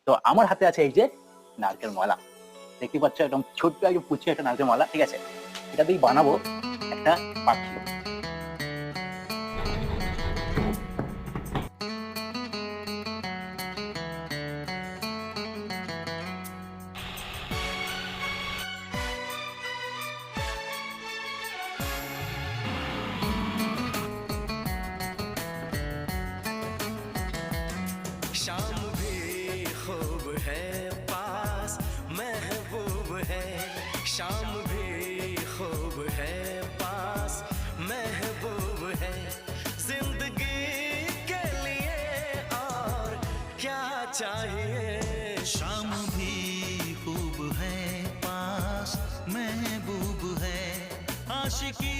তো আমার হাতে আছে এই যে নারকেল মালা। দেখতে পাচ্ছ একদম ছোট্ট একদম কুচি একটা নারকেল মালা, ঠিক আছে? এটা দিয়ে বানাবো একটা পাখি। शाम भी खूब है पास महबूब है, शाम भी खूब है पास महबूब है, जिंदगी के लिए और क्या चाहिए। शाम भी खूब है पास महबूब है, आशिकी